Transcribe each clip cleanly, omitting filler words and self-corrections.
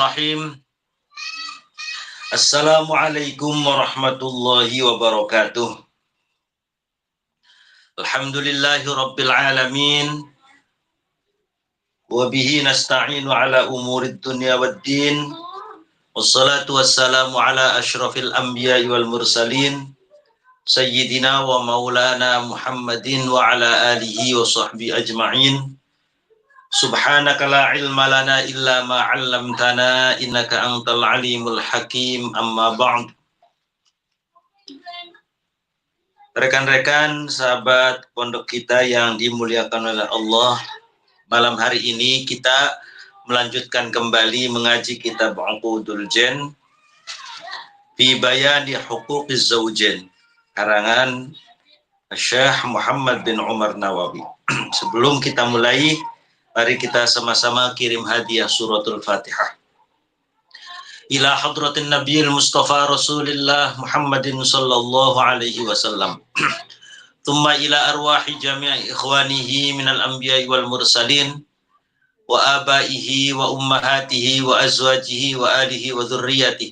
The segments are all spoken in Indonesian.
Bismillahirrahmanirrahim. Assalamualaikum warahmatullahi wabarakatuh. Alhamdulillahi rabbil alamin. Wa bihi nasta'inu ala umurid dunya waddin. Wassalatu wassalamu ala ashrafil anbiya'i wal mursalin. Sayyidina wa maulana Muhammadin wa ala alihi wa sahbihi ajma'in. Subhanaka la ilma lana illa ma 'allamtana innaka antal alimul hakim. Amma ba'd. Rekan-rekan sahabat pondok kita yang dimuliakan oleh Allah, malam hari ini kita melanjutkan kembali mengaji kitab Uqudul Jan fi bayani huquqiz zawjain, karangan Syekh Muhammad bin Umar Nawawi. Sebelum kita mulai, mari kita sama-sama kirim hadiah suratul Fatihah ila hadratin Nabiyil Mustafa Rasulillah Muhammadin sallallahu alaihi wasallam. Thumma ila arwahi jami'i ikhwanihi minal anbiya'i wal mursalin wa abaihi wa ummahatihi wa azwajihi wa alihi wa dhurriyyatihi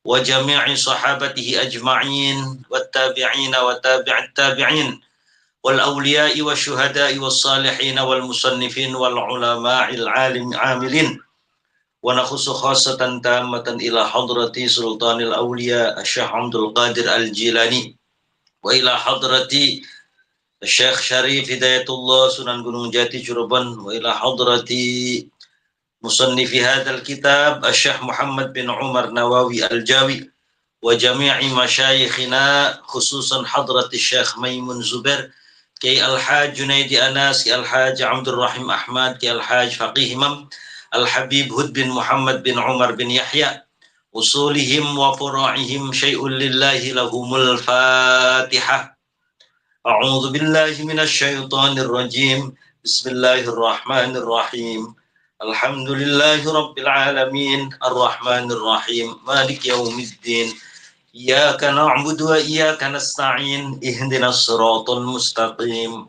wa jami'i sahabatihi ajma'in wat tabi'ina wa tabi'at tabi'in wal awliya'i wa syuhada'i was salihin wal musannifin wal ulama'il alim amilin wa nakhussu khassatan tammatan ila hadrati sultanil awliya Syekh Abdul Qadir Al-Jilani wa ila hadrati Syekh Syarif Hidayatullah Sunan Gunung Jati Cirebon wa ila hadrati musannifi hadzal kitab Syekh Muhammad bin Umar Nawawi Al-Jawi wa jami'i masyayikhina khususan hadrati Syekh Maimun Zubair Kiai Al-Haj Junaidi Anas, Kiai Al-Haj Abdul Rahim Ahmad, Kiai Al-Haj Faqih Imam Al-Habib Hud bin Muhammad bin Umar bin Yahya, usulihim wa fura'ihim syai'un lillahi lahumul Fatihah. A'udzu billahi minasy syaithanir rajim. Bismillahirrahmanirrahim. Alhamdulillahi rabbil alamin, arrahmanir rahim, maliki yaumiddin. Iyyaka na'budu wa iyyaka nasta'in. Ihdinas siratal mustaqim.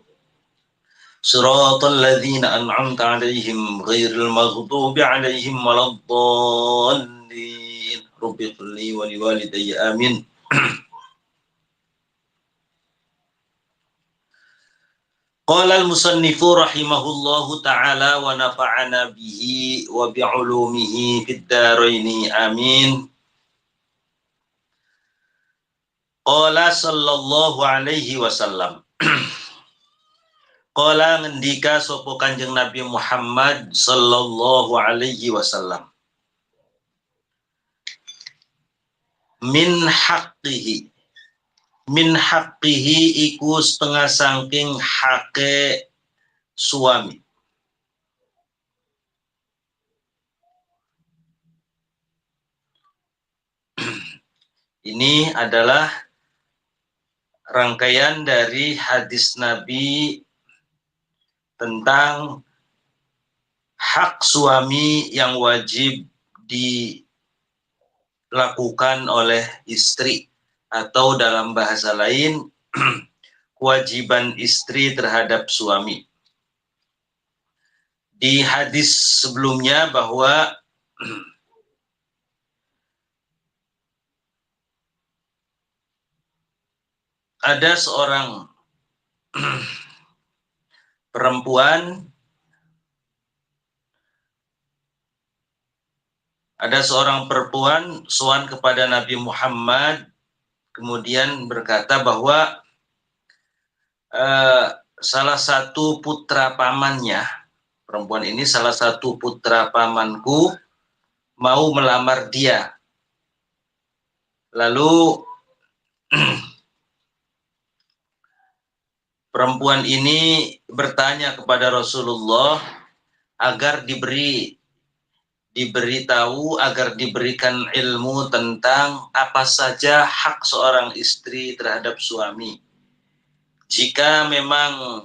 Siratal ladzina an'amta 'alaihim ghairil maghdubi 'alaihim waladdallin. Rabbi ighfirli wa liwalidayya amin. Qala al-musannifu rahimahullahu ta'ala wa nafa'ana bihi wa bi'ulumihi fid dharaini amin. Qala sallallahu alaihi wasallam. Qala ngendika sapa Kanjeng Nabi Muhammad sallallahu alaihi wasallam. Min haqqihi. Min haqqihi iku setengah saking hake suami. Ini adalah rangkaian dari hadis Nabi tentang hak suami yang wajib dilakukan oleh istri, atau dalam bahasa lain kewajiban istri terhadap suami. Di hadis sebelumnya bahwa ada seorang perempuan, sowan kepada Nabi Muhammad, kemudian berkata bahwa salah satu putra pamannya, perempuan ini salah satu putra pamanku mau melamar dia. Lalu perempuan ini bertanya kepada Rasulullah agar diberitahu, agar diberikan ilmu tentang apa saja hak seorang istri terhadap suami. Jika memang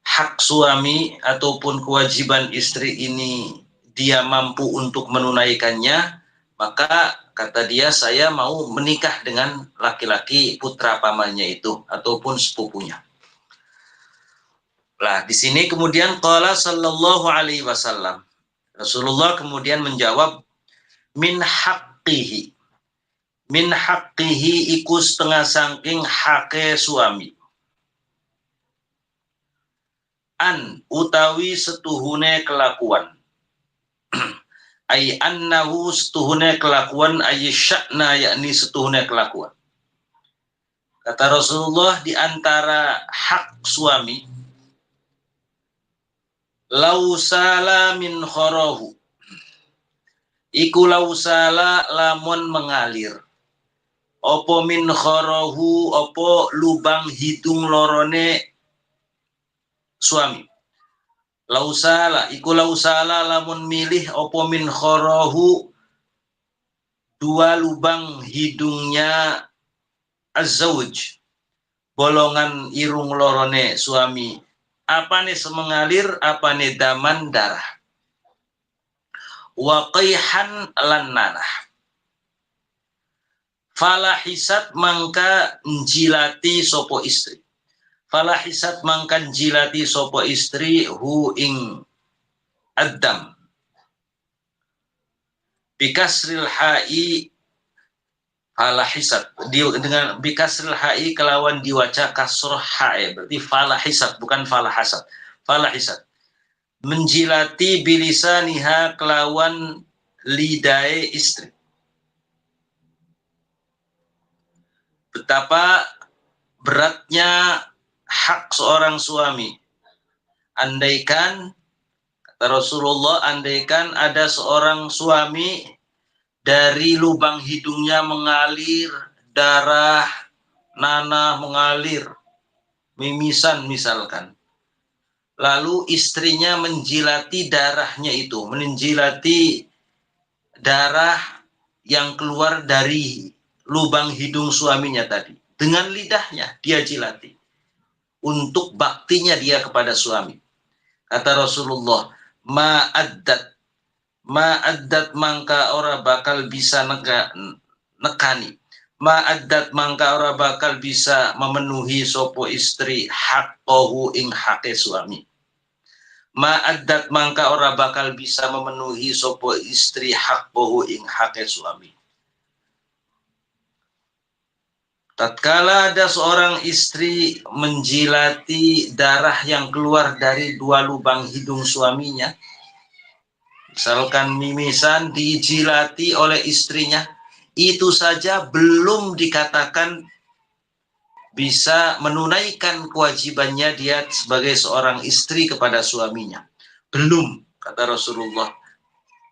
hak suami ataupun kewajiban istri ini dia mampu untuk menunaikannya, maka kata dia, saya mau menikah dengan laki-laki putra pamannya itu ataupun sepupunya. Nah, di sini kemudian qala sallallahu alaihi wasallam. Rasulullah kemudian menjawab, min haqqihi. Min haqqihi iku setengah sangking hake suami. An utawi setuhune kelakuan. Ay annahu setuhune kelakuan ay sya'na yakni setuhune kelakuan. Kata Rasulullah, di antara hak suami, lausala min kharahu. Iku lausala lamun mengalir. Opo min kharahu, opo lubang hidung lorone suami. Lausala, iku lausala lamun milih opo min kharahu, dua lubang hidungnya az-zawj, bolongan irung lorone suami. Apane semengalir, apane daman darah. Wa qayhan lan nanah. Falahisat mangka njilati sopo istri. Falahisat mangka njilati sopo istri hu ing addam. Bikasril ha'i falahisat. Dengan bikasril ha'i kelawan diwaca kasroh ha'i. Berarti falahisat bukan falahasat. Falahisat. Menjilati bilisaniha kelawan lidai istri. Betapa beratnya hak seorang suami. Andaikan, kata Rasulullah, andaikan ada seorang suami dari lubang hidungnya mengalir darah, nanah mengalir, mimisan misalkan. Lalu istrinya menjilati darahnya itu, menjilati darah yang keluar dari lubang hidung suaminya tadi. Dengan lidahnya dia jilati. Untuk baktinya dia kepada suami. Kata Rasulullah, ma'addat mangka ora bakal bisa nekani. Ma'addat mangka ora bakal bisa memenuhi sopo istri haqqahu ing hake suami. Ma'addat mangka ora bakal bisa memenuhi sopo istri haqqahu ing hake suami. Tatkala ada seorang istri menjilati darah yang keluar dari dua lubang hidung suaminya, misalkan mimisan dijilati oleh istrinya, itu saja belum dikatakan bisa menunaikan kewajibannya dia sebagai seorang istri kepada suaminya. Belum, kata Rasulullah,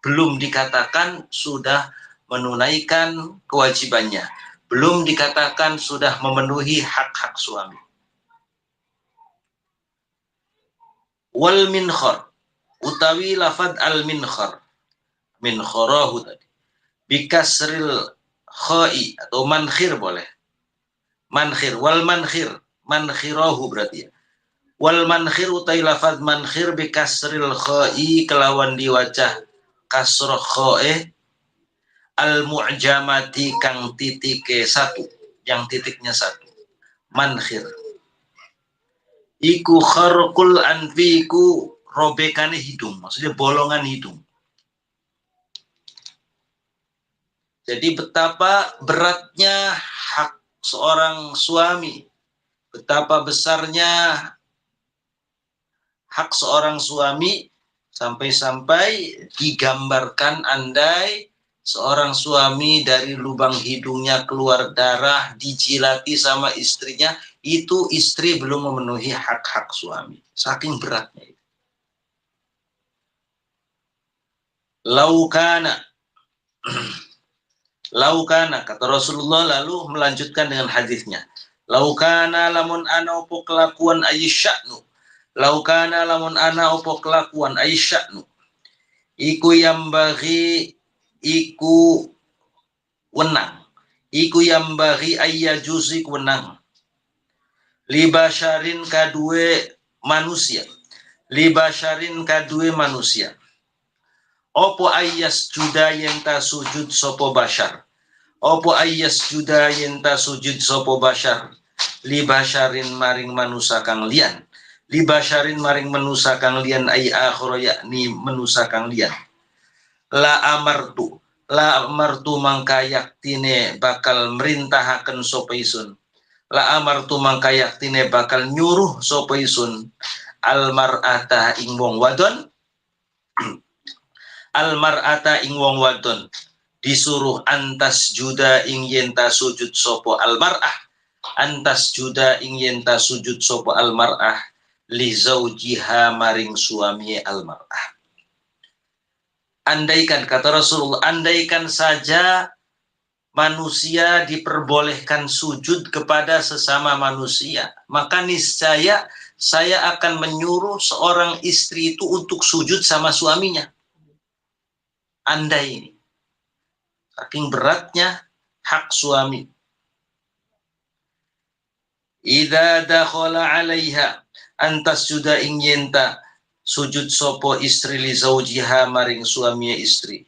belum dikatakan sudah menunaikan kewajibannya. Belum dikatakan sudah memenuhi hak-hak suami. Wal minkhar, utawi lafad al minkhar, minkharahu tadi, bikasril kha'i atau mankhir boleh. Mankhir, wal mankhir, mankhirahu berarti ya. Wal mankhir utawi lafad mankhir bikasril kha'i kelawan diwacah kasroh kha'e al-mu'jamati kang titike satu, yang titiknya satu. Mankhir. Iku kharqul anfi, iku robekane hidung, maksudnya bolongan hidung. Jadi betapa beratnya hak seorang suami, betapa besarnya hak seorang suami, sampai-sampai digambarkan andai seorang suami dari lubang hidungnya keluar darah, dijilati sama istrinya, itu istri belum memenuhi hak-hak suami. Saking beratnya itu. Laukana, kata Rasulullah lalu melanjutkan dengan hadisnya. Laukana lamun ana opo kelakuan ayyisya'nu. Laukana lamun ana opo kelakuan ayyisya'nu. Iku yang bagi iku wenang, iku yang bagi ayyajuzi wenang, libasharin kadue manusia, libasharin kadue manusia, opo ayyas juda yenta sujud sopo bashar, opo ayyas juda yenta sujud sopo bashar, libasharin maring manusa kang lian, libasharin maring manusa kang lian ay akhoro yakni manusa kang lian. la amartu mangka yaktine bakal merintahaken sapa isun, la amartu mangka yaktine bakal nyuruh sapa isun al mar'ata ing wong wadon al mar'ata ing wong wadon disuruh antas juda ing yenta sujud sopo al mar'ah, antas juda ing yenta sujud sopo al mar'ah li zaujiha maring suami al mar'ah. Andaikan, kata Rasulullah, andaikan saja manusia diperbolehkan sujud kepada sesama manusia, maka niscaya saya akan menyuruh seorang istri itu untuk sujud sama suaminya. Andai ini saking beratnya hak suami. Idza dakhala 'alaiha antas juda ing yenta sujud sopo istri li zaujiha maring suami istri.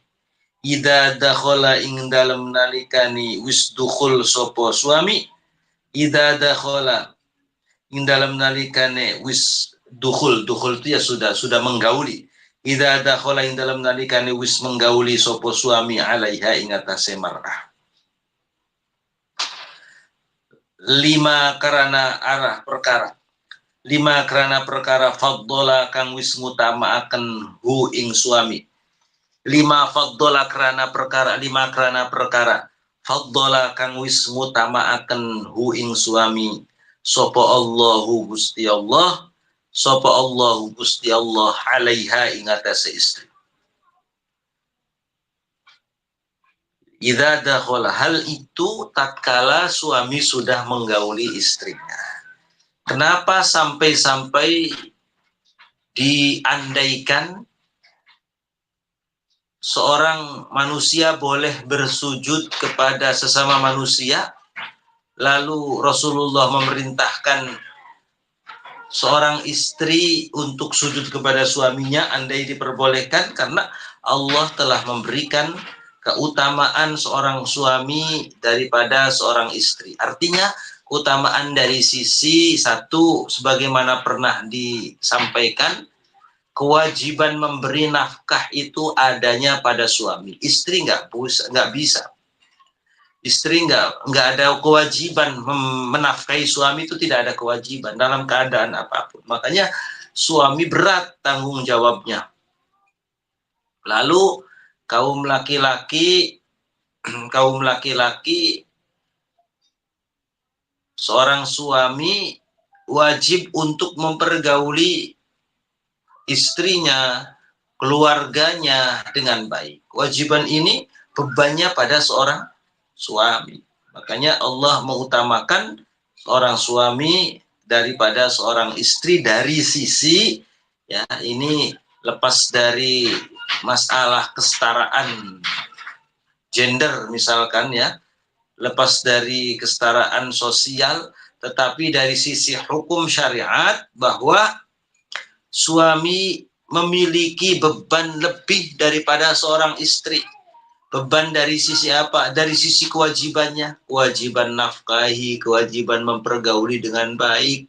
Idza dakhala ing dalem nalikani wis dukhul sopo suami, idza dakhala ing dalem nalikane wis dukhul itu ya sudah menggauli. Idza dakhala ing dalem nalikane wis menggauli sopo suami alaiha ing atase mar'ah. 5 karena arah perkara. 5 karena perkara faddola kang wis ngutamaaken hu ing suami. 5 faddola karena perkara, 5 karena perkara faddola kang wis ngutamaaken hu ing suami. Sapa Allahu Gusti Allah, sapa Allahu Gusti Allah alaiha ing atase istri. Idza dakhala, hal itu tatkala suami sudah menggauli istrinya. Kenapa sampai-sampai diandaikan seorang manusia boleh bersujud kepada sesama manusia, lalu Rasulullah memerintahkan seorang istri untuk sujud kepada suaminya andai diperbolehkan, karena Allah telah memberikan keutamaan seorang suami daripada seorang istri. Artinya keutamaan dari sisi satu, sebagaimana pernah disampaikan, kewajiban memberi nafkah itu adanya pada suami. Istri nggak bisa. Istri nggak ada kewajiban menafkahi suami, itu tidak ada kewajiban dalam keadaan apapun. Makanya suami berat tanggung jawabnya. Lalu kaum laki-laki seorang suami wajib untuk mempergauli istrinya, keluarganya dengan baik. Kewajiban ini bebannya pada seorang suami. Makanya Allah mengutamakan seorang suami daripada seorang istri dari sisi, ya, ini lepas dari masalah kesetaraan gender misalkan, ya, lepas dari kesetaraan sosial, tetapi dari sisi hukum syariat bahwa suami memiliki beban lebih daripada seorang istri. Beban dari sisi apa? Dari sisi kewajibannya, kewajiban nafkahi, kewajiban mempergauli dengan baik.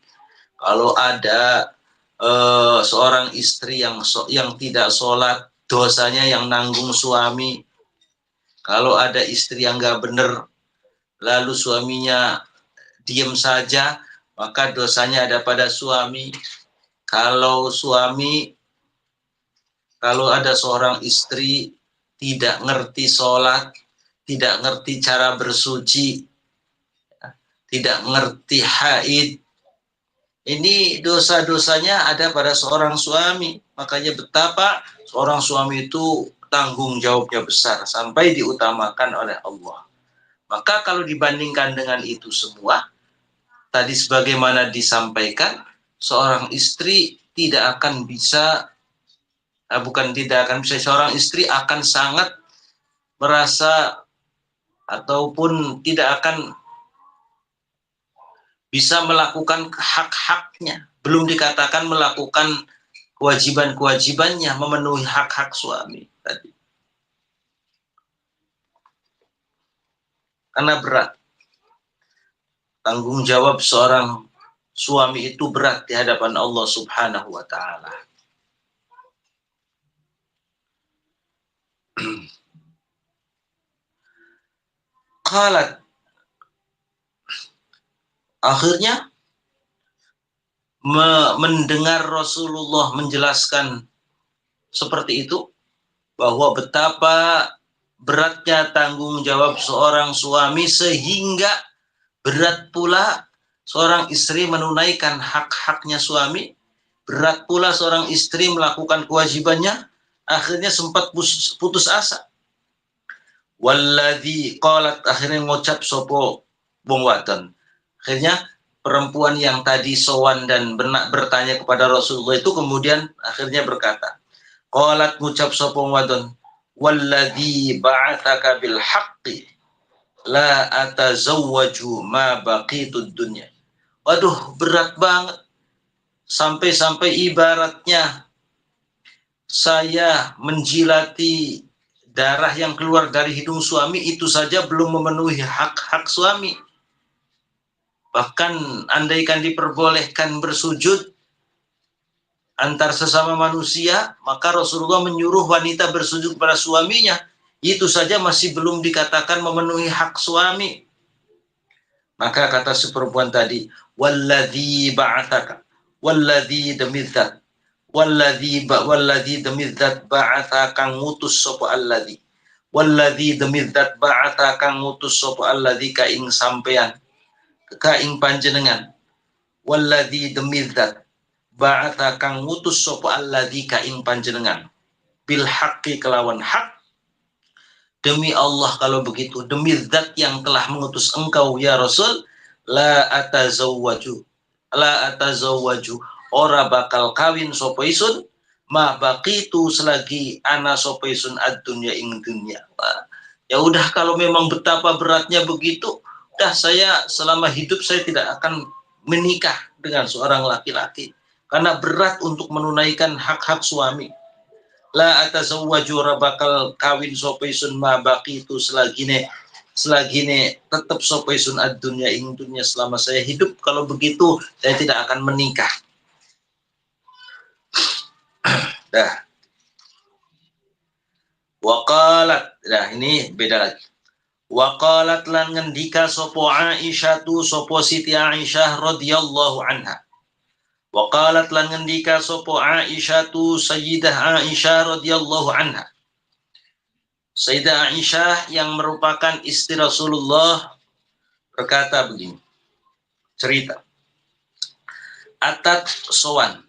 Kalau ada seorang istri yang tidak sholat, dosanya yang nanggung suami. Kalau ada istri yang nggak benar, lalu suaminya diem saja, maka dosanya ada pada suami. Kalau ada seorang istri tidak ngerti sholat, tidak ngerti cara bersuci, tidak ngerti haid, ini dosa-dosanya ada pada seorang suami. Makanya betapa seorang suami itu tanggung jawabnya besar sampai diutamakan oleh Allah. Maka kalau dibandingkan dengan itu semua, tadi sebagaimana disampaikan, seorang istri tidak akan bisa, seorang istri akan sangat merasa ataupun tidak akan bisa melakukan hak-haknya. Belum dikatakan melakukan kewajiban-kewajibannya, memenuhi hak-hak suami tadi. Karena berat. Tanggung jawab seorang suami itu berat di hadapan Allah Subhanahu wa ta'ala. Qalat, akhirnya mendengar Rasulullah menjelaskan seperti itu, bahwa betapa beratnya tanggung jawab seorang suami sehingga berat pula seorang istri menunaikan hak-haknya suami, berat pula seorang istri melakukan kewajibannya, akhirnya sempat putus asa. Walladzi qalat, akhirnya ngucap sopo wong wadon. Akhirnya perempuan yang tadi sowan dan bertanya kepada Rasulullah itu kemudian akhirnya berkata, qalat, ngucap sopo wong wadon, walladzi ba'atsaka bil haqqi la atazawwaju ma baqitud dunya. Waduh, berat banget. Sampai-sampai ibaratnya saya menjilati darah yang keluar dari hidung suami, itu saja belum memenuhi hak-hak suami. Bahkan andaikan diperbolehkan bersujud antar sesama manusia, maka Rasulullah menyuruh wanita bersujud kepada suaminya. Itu saja masih belum dikatakan memenuhi hak suami. Maka kata si perempuan tadi, walladzi ba'atsaka, walladzi demidzat, walladzi demidzat ba'atsa kang ngutus sapa alladzi, walladzi demidzat ba'atsa kang ngutus sapa alladzi ka ing sampean, ka ing panjenengan, walladzi demidzat ba'atsa kang ngutus sapa alladzi ka ing panjenengan, bil haqqi kelawan hak. Demi Allah kalau begitu, demi zat yang telah mengutus engkau ya Rasul, la atazawwaju, ora bakal kawin sapa isun, ma baqitu selagi ana sapa isun ad-dunya ing dunya. Ya udah, kalau memang betapa beratnya begitu, udah saya selama hidup saya tidak akan menikah dengan seorang laki-laki karena berat untuk menunaikan hak-hak suami. La atazawwaju, ora bakal kawin sapa isun ma baqitu selagine tetap sapa isun ad-dunya ing dunya selama saya hidup. Kalau begitu saya tidak akan menikah. Dah. Waqalat, dah ini beda lagi. Waqalat lan ngendika sapa Aisyah tu sapa Siti Aisyah radhiyallahu anha. Waqalat lan ngendika sapa Aisyah tu Sayyidah Aisyah radhiyallahu anha. Sayyidah Aisyah yang merupakan istri Rasulullah berkata begini, cerita. Atat sowan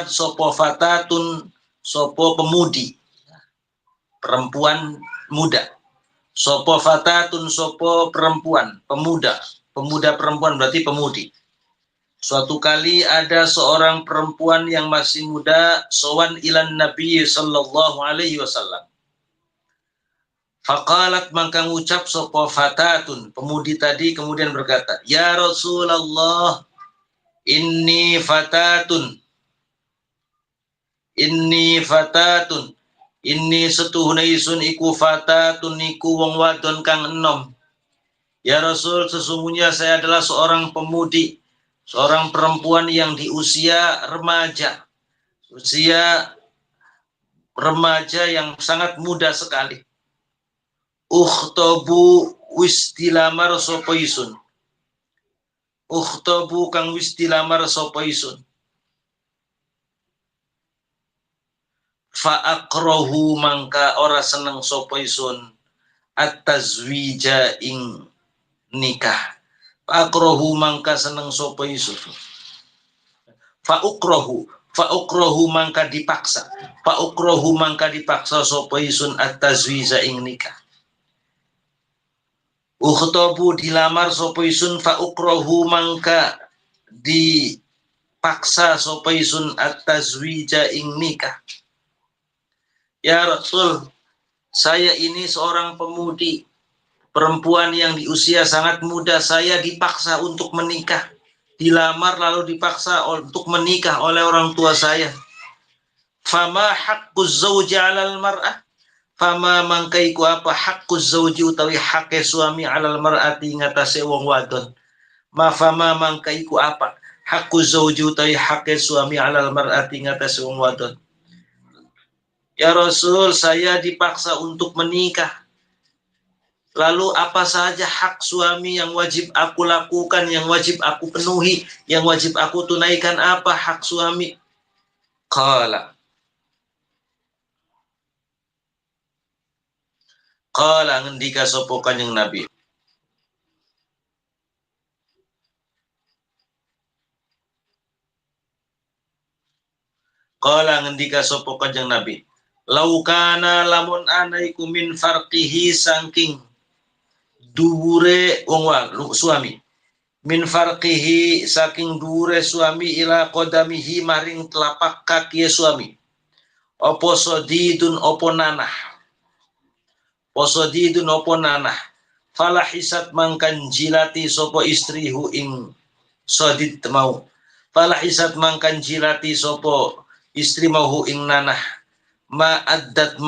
sopo fatatun, sopo pemudi, perempuan muda. Sopo fatatun, sopo perempuan, pemuda perempuan berarti pemudi. Suatu kali ada seorang perempuan yang masih muda sowan ilan Nabi sallallahu alaihi wasallam. Faqalat, maka ngucap sopo fatatun, pemudi tadi kemudian berkata, ya Rasulullah, inni fatatun, inni setuhuna isun iku fatatun, iku wong wadon kang enom. Ya Rasul, sesungguhnya saya adalah seorang pemudi, seorang perempuan yang di usia remaja yang sangat muda sekali. Ukhtobu wis dilamar sapa isun. Ukhtobu kang wis dilamar sapa isun. Fa akrahu, mangka ora seneng sapa isun at-tazwija ing nikah. Fa akrahu, mangka seneng sapa isun. Fa ukrahu mangka dipaksa. Fa ukrahu mangka dipaksa sapa isun at-tazwija ing nikah. Ukhtobu dilamar sapa isun, fa ukrahu mangka dipaksa sapa isun at-tazwija ing nikah. Ya Rasul, saya ini seorang pemudi, perempuan yang di usia sangat muda, saya dipaksa untuk menikah. Dilamar lalu dipaksa untuk menikah oleh orang tua saya. Fama haqquz zawji 'alal mar'ah? Fama mangkaiku apa haqquz zawji utawi hake suami 'alal mar'ati ngatasé wong wadon. Ma fama mangkaiku apa haqquz zawji utawi hake suami 'alal mar'ati ngatasé wong wadon. Ya Rasul, saya dipaksa untuk menikah. Lalu apa saja hak suami yang wajib aku lakukan, yang wajib aku penuhi, yang wajib aku tunaikan, apa hak suami? Qala ngendika sapa Kanjeng Nabi. Qala ngendika sapa Kanjeng Nabi. Laukana lamun anaiku min farqihi saking dubure wong suami. Min farqihi saking dure suami ila qadamihi maring telapak kaki suami. Opo sodidun opo nanah. Posodidun opo nanah. Falahisat mangkan jilati sopo istrihu ing sodid mau. Falahisat mangkan jilati sopo istri mau ing nanah. Ma'addat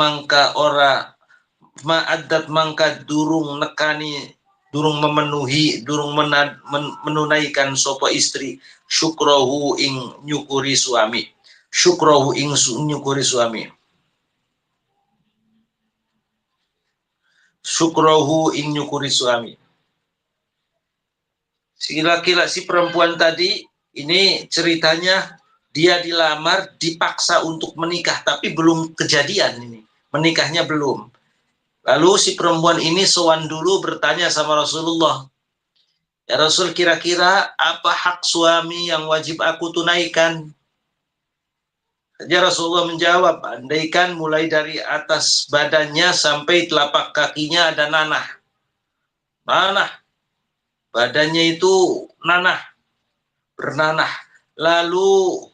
mangka durung nekani, durung memenuhi, durung menunaikan sopo istri syukrohu ing nyukuri suami. Syukrohu ing nyukuri suami. Syukrohu ing nyukuri suami. Si laki-laki, si perempuan tadi, ini ceritanya dia dilamar, dipaksa untuk menikah, tapi belum kejadian ini. Menikahnya belum. Lalu si perempuan ini sowan dulu bertanya sama Rasulullah. Ya Rasul, kira-kira apa hak suami yang wajib aku tunaikan? Ya Rasulullah menjawab, andaikan mulai dari atas badannya sampai telapak kakinya ada nanah. Nanah. Badannya itu nanah, bernanah. Lalu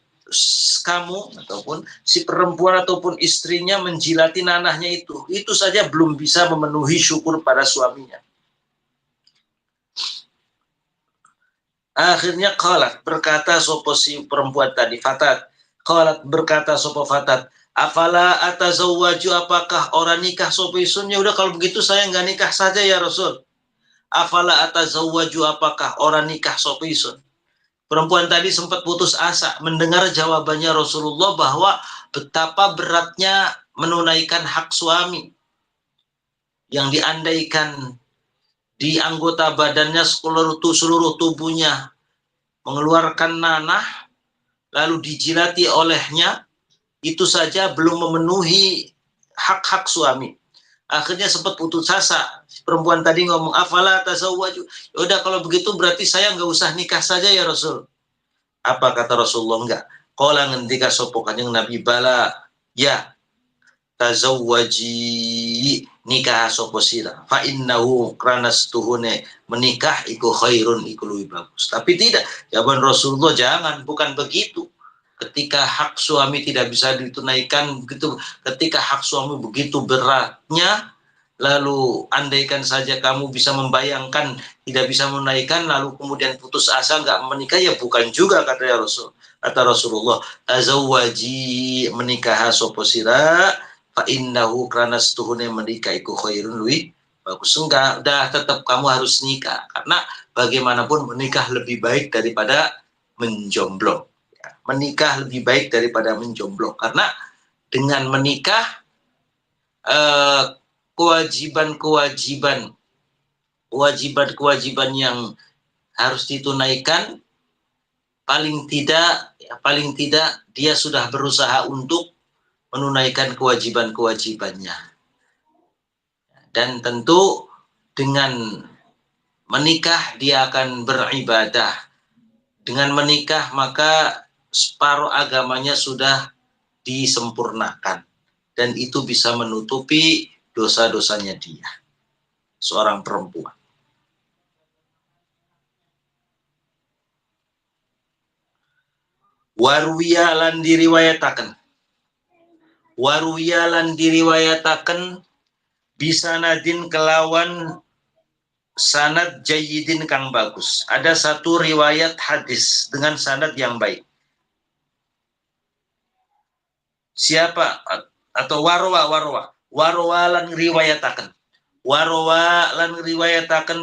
kamu ataupun si perempuan ataupun istrinya menjilati nanahnya itu saja belum bisa memenuhi syukur pada suaminya. Akhirnya qalat, berkata sopo si perempuan tadi, fatat. Qalat, berkata sopo fatat, afala atazawwaju, apakah orang nikah sopo isun? Ya udah, kalau begitu saya nggak nikah saja ya Rasul. Afala atazawwaju, apakah orang nikah sopo isun? Perempuan tadi sempat putus asa mendengar jawabannya Rasulullah bahwa betapa beratnya menunaikan hak suami yang diandaikan di anggota badannya, seluruh tubuhnya mengeluarkan nanah, lalu dijilati olehnya, itu saja belum memenuhi hak-hak suami. Akhirnya sempat putus asa. Perempuan tadi ngomong, afala tazawwaju. Yaudah, kalau begitu berarti saya nggak usah nikah saja ya Rasul. Apa kata Rasulullah? Enggak. Qala ngendika sapa Kanjeng Nabi, bala ya tazawwaji, nikah sapa sira, fa innahu kranastuhune menikah iku khairun, iku lebih bagus. Tapi tidak, jawaban Rasulullah, jangan, bukan begitu. Ketika hak suami tidak bisa ditunaikan begitu, ketika hak suami begitu beratnya, lalu andaikan saja kamu bisa membayangkan tidak bisa menunaikan, lalu kemudian putus asa nggak menikah, ya bukan juga, kata ya Rasul. Kata Rasulullah, azawwaji, menikah sapa sira, fa innahu kranastuhune menikah iku khairun, luwi bagus. Enggak, dah tetap kamu harus nikah, karena bagaimanapun menikah lebih baik daripada menjomblo. Menikah lebih baik daripada menjomblo, karena dengan menikah kewajiban yang harus ditunaikan, paling tidak dia sudah berusaha untuk menunaikan kewajibannya. Dan tentu dengan menikah dia akan beribadah. Dengan menikah maka separuh agamanya sudah disempurnakan, dan itu bisa menutupi dosa-dosanya dia, seorang perempuan. Waruwiya lan diriwayataken bisa nadin kelawan sanad jayyidin kang bagus. Ada satu riwayat hadis dengan sanad yang baik. Siapa? Atau warwa lan riwayataken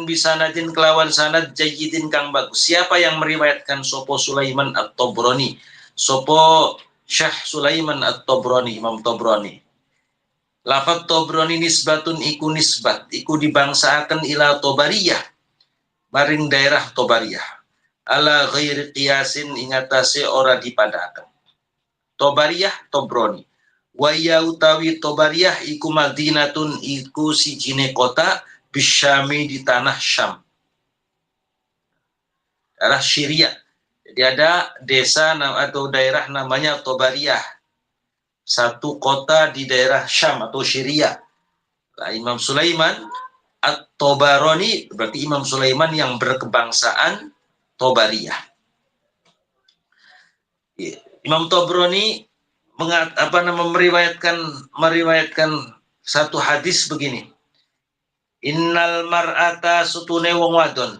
bisa nadin kelawan sanad jayyidin kang bagus. Siapa yang meriwayatkan? Sopo Sulaiman at-Tabrani, sopo Syekh Sulaiman at-Tabrani, Imam Tabrani. Lafat Tobroni nisbatun iku nisbat iku dibangsaaken ila Tobariyah maring daerah Tobariyah ala ghairi qiyasin ingatase ora dipadaken. Tobariyah Tobroni waya utawi Tobariyah iku Madinatun iku sijine kota bisyami di tanah Syam, daerah Syria. Jadi ada desa atau daerah namanya Tobariyah, satu kota di daerah Syam atau Syria. Nah, Imam Sulaiman At-Tobaroni berarti Imam Sulaiman yang berkebangsaan Tobariyah. Imam Tobroni meriwayatkan satu hadis begini. Innal mar'ata sutune wong wadon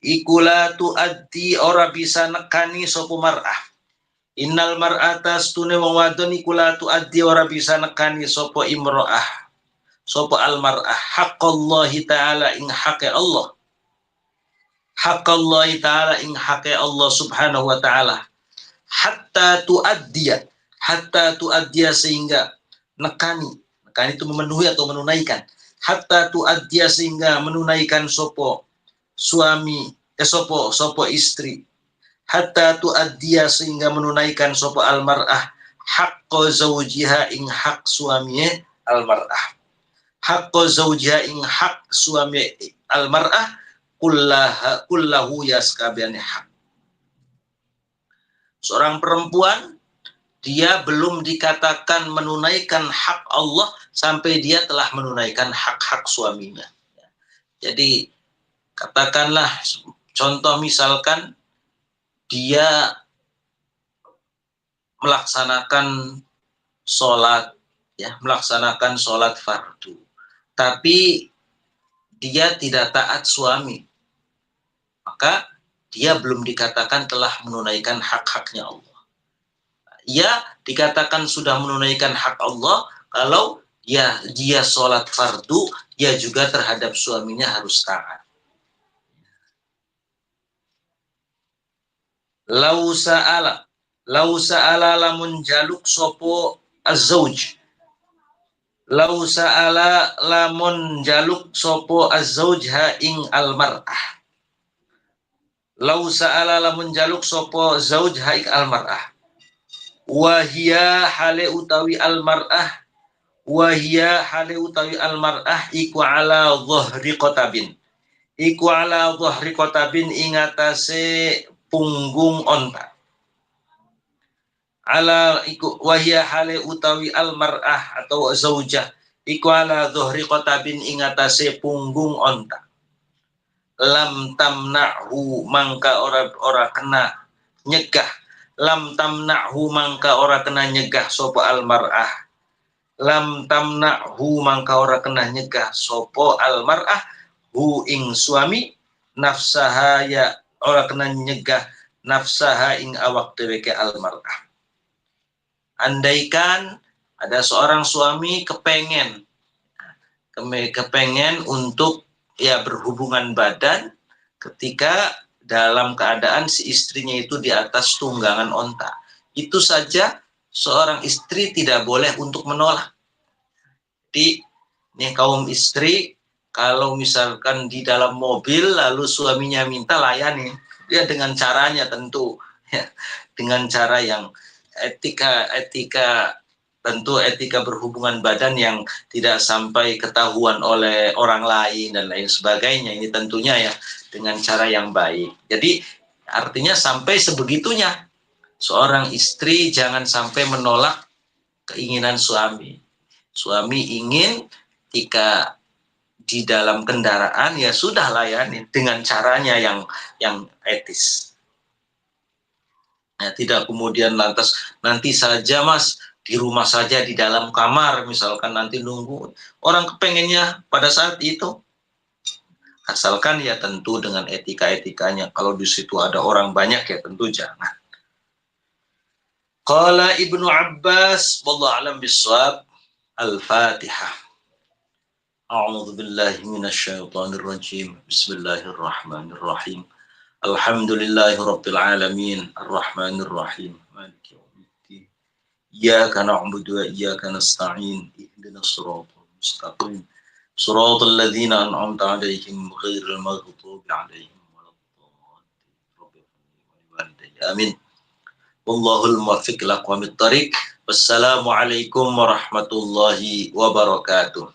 iku la tuaddi ora bisa nekani sapa mar'ah. Innal mar'ata sutune wong wadon iku la tuaddi ora bisa nekani sapa imro'ah. Sapa al mar'ah haqqallahi ta'ala ing haqe Allah. Haqqallahi ta'ala ing haqe Allah subhanahu wa ta'ala. Hatta tuaddiya sehingga nekani itu memenuhi atau menunaikan. Hatta tuaddiya sehingga menunaikan sopo suami sopo istri. Hatta tuaddiya sehingga menunaikan sopo almar'ah haqqa zawjiha ing hak suaminya almar'ah. Haqqa zawjiha ing hak suami almar'ah kullahu yaskabiani hak. Seorang perempuan dia belum dikatakan menunaikan hak Allah sampai dia telah menunaikan hak-hak suaminya. Jadi katakanlah contoh misalkan dia melaksanakan sholat fardu, tapi dia tidak taat suami, maka dia belum dikatakan telah menunaikan hak-haknya Allah. Ia dikatakan sudah menunaikan hak Allah kalau dia sholat fardu, dia juga terhadap suaminya harus taat. Lau sa'ala lamun jaluk sopo az-zawj. Lau sa'ala lamun jaluk sopo az-zawj ha ing al-mar'ah. Lau sa'ala lamun jaluk sopo zauj ha ing al-mar'ah. Wahia hale utawi al-mar'ah. Wahia hale utawi al-mar'ah iku ala dhahri qotabin. Iku ala dhahri qotabin ingatase punggung onta. Ala iku wahia hale utawi al-mar'ah atau zaujah iku ala dhahri qotabin ingatase punggung onta. Lam tamna'hu mangka ora kena nyegah. Lam tamna'hu mangka ora kena nyegah sapa al-mar'ah. Lam tamna'hu mangka ora kena nyegah sapa al-mar'ah hu ing suami nafsaha ya ora kena nyegah nafsaha ing awak dheweke al-mar'ah. Andaikan ada seorang suami kepengen untuk berhubungan badan ketika dalam keadaan si istrinya itu di atas tunggangan onta. Itu saja seorang istri tidak boleh untuk menolak. Jadi ini kaum istri kalau misalkan di dalam mobil lalu suaminya minta layani, dia dengan caranya tentu ya, dengan cara yang etika berhubungan badan yang tidak sampai ketahuan oleh orang lain dan lain sebagainya. Ini tentunya ya dengan cara yang baik. Jadi artinya sampai sebegitunya seorang istri jangan sampai menolak keinginan suami. Suami ingin ketika di dalam kendaraan ya sudah layani dengan caranya yang etis. Ya, tidak kemudian lantas nanti saja mas di rumah saja di dalam kamar misalkan nanti nunggu orang kepengennya pada saat itu, asalkan ya tentu dengan etika-etikanya. Kalau di situ ada orang banyak ya tentu jangan. Qala Ibnu Abbas wallahu a'lam bissawab. Al-Fatihah. A'udzu billahi minasyaitonir rajim. Bismillahirrahmanirrahim. Alhamdulillahirabbil alamin arrahmanir rahim maliki yaumiddin. إياك نعبد وإياك نستعين اهدنا الصراط المستقيم صراط الذين أنعمت عليهم غير المغضوب عليهم ولا الضالين. آمين. Wallahul muwaffiq ila aqwamit thoriq. Wassalamualaikum warahmatullahi wabarakatuh.